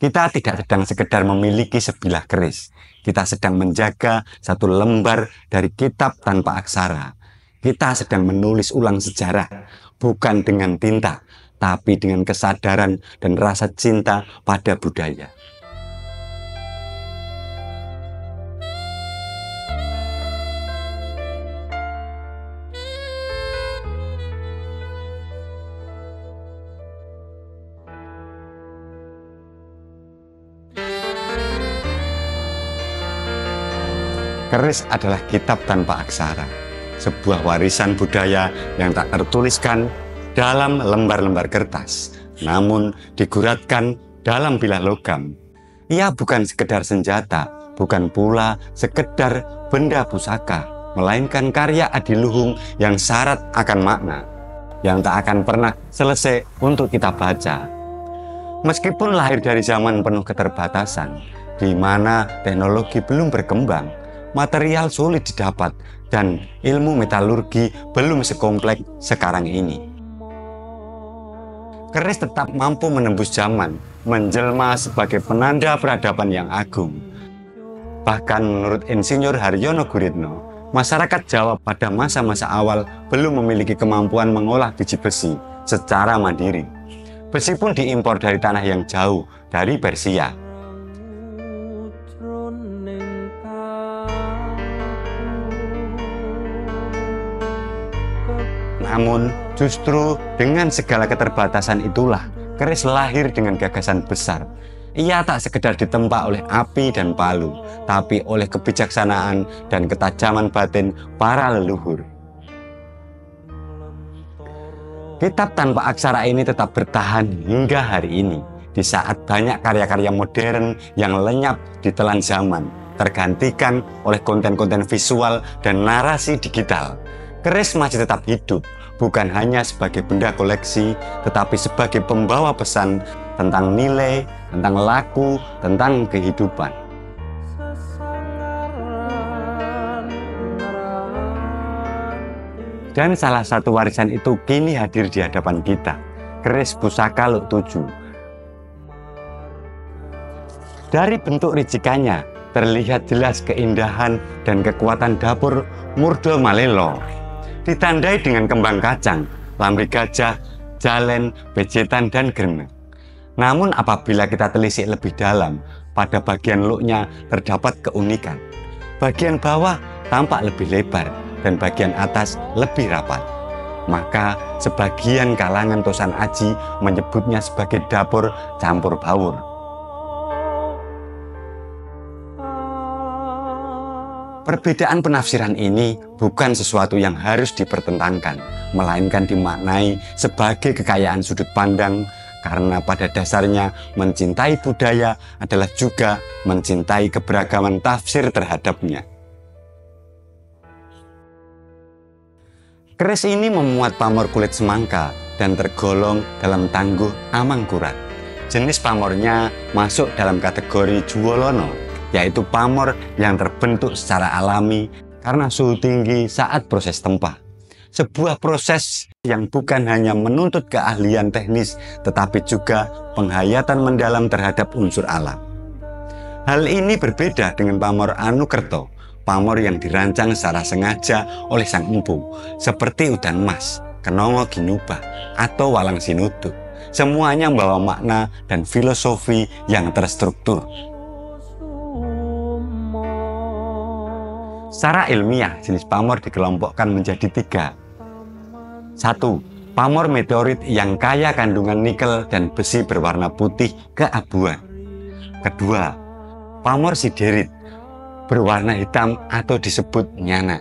Kita tidak sedang sekedar memiliki sebilah keris. Kita sedang menjaga satu lembar dari kitab tanpa aksara. Kita sedang menulis ulang sejarah, bukan dengan tinta, tapi dengan kesadaran dan rasa cinta pada budaya. Keris adalah kitab tanpa aksara, sebuah warisan budaya yang tak tertuliskan dalam lembar-lembar kertas, namun diguratkan dalam bilah logam. Ia bukan sekedar senjata, bukan pula sekedar benda pusaka, melainkan karya adiluhung yang syarat akan makna, yang tak akan pernah selesai untuk kita baca. Meskipun lahir dari zaman penuh keterbatasan, di mana teknologi belum berkembang, material sulit didapat, dan ilmu metalurgi belum sekompleks sekarang ini. Keris tetap mampu menembus zaman, menjelma sebagai penanda peradaban yang agung. Bahkan menurut Insinyur Haryono Guritno, masyarakat Jawa pada masa-masa awal belum memiliki kemampuan mengolah biji besi secara mandiri. Besi pun diimpor dari tanah yang jauh, dari Persia. Namun, justru dengan segala keterbatasan itulah, keris lahir dengan gagasan besar. Ia tak sekedar ditempa oleh api dan palu, tapi oleh kebijaksanaan dan ketajaman batin para leluhur. Kitab tanpa aksara ini tetap bertahan hingga hari ini, di saat banyak karya-karya modern yang lenyap ditelan zaman, tergantikan oleh konten-konten visual dan narasi digital. Keris masih tetap hidup, bukan hanya sebagai benda koleksi, tetapi sebagai pembawa pesan tentang nilai, tentang laku, tentang kehidupan. Dan salah satu warisan itu kini hadir di hadapan kita, keris pusaka Luk Tuju. Dari bentuk ricikannya, terlihat jelas keindahan dan kekuatan dapur Murdo Malelo. Ditandai dengan kembang kacang, lamri gajah, jalen, bejetan, dan greneng. Namun apabila kita telisik lebih dalam, pada bagian luknya terdapat keunikan. Bagian bawah tampak lebih lebar dan bagian atas lebih rapat. Maka sebagian kalangan Tosan Aji menyebutnya sebagai dapur campur baur. Perbedaan penafsiran ini bukan sesuatu yang harus dipertentangkan, melainkan dimaknai sebagai kekayaan sudut pandang, karena pada dasarnya mencintai budaya adalah juga mencintai keberagaman tafsir terhadapnya. Keris ini memuat pamor kulit semangka dan tergolong dalam tangguh amangkurat. Jenis pamornya masuk dalam kategori juwolono, yaitu pamor yang terbentuk secara alami karena suhu tinggi saat proses tempah. Sebuah proses yang bukan hanya menuntut keahlian teknis, tetapi juga penghayatan mendalam terhadap unsur alam. Hal ini berbeda dengan pamor Anukerto, pamor yang dirancang secara sengaja oleh sang empu, seperti Udan Mas, Kenongo Ginubah, atau Walang Sinutuh. Semuanya membawa makna dan filosofi yang terstruktur. Secara ilmiah, jenis pamor dikelompokkan menjadi 3. 1. Pamor meteorit yang kaya kandungan nikel dan besi berwarna putih keabuan. 2. Pamor siderit berwarna hitam atau disebut nyana.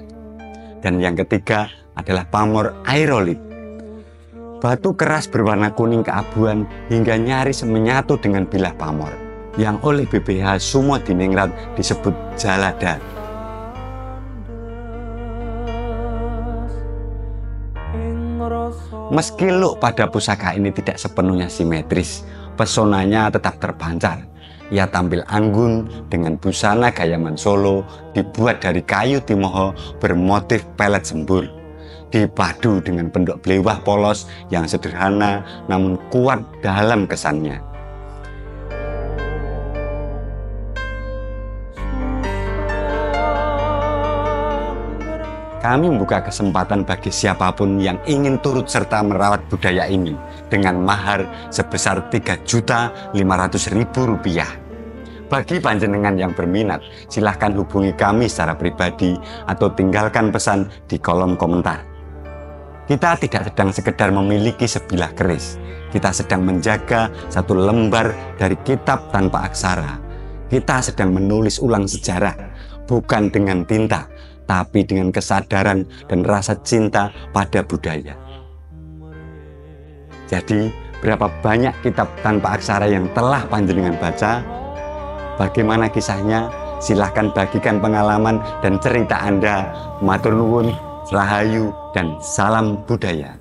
Dan yang ketiga adalah pamor aerolit. Batu keras berwarna kuning keabuan hingga nyaris menyatu dengan bilah pamor, yang oleh BPH Sumo Diningrat disebut jalada. Meski look pada pusaka ini tidak sepenuhnya simetris, pesonanya tetap terpancar. Ia tampil anggun dengan busana gayaman Solo dibuat dari kayu timoho bermotif pelet sembur, dipadu dengan pendok blewah polos yang sederhana namun kuat dalam kesannya. Kami membuka kesempatan bagi siapapun yang ingin turut serta merawat budaya ini dengan mahar sebesar Rp3.500.000. Bagi panjenengan yang berminat, silahkan hubungi kami secara pribadi atau tinggalkan pesan di kolom komentar. Kita tidak sedang sekedar memiliki sebilah keris, kita sedang menjaga satu lembar dari kitab tanpa aksara. Kita sedang menulis ulang sejarah, bukan dengan tinta, tapi dengan kesadaran dan rasa cinta pada budaya. Jadi, berapa banyak kitab tanpa aksara yang telah panjenengan baca? Bagaimana kisahnya? Silahkan bagikan pengalaman dan cerita Anda. Matur nuwun, rahayu, dan salam budaya.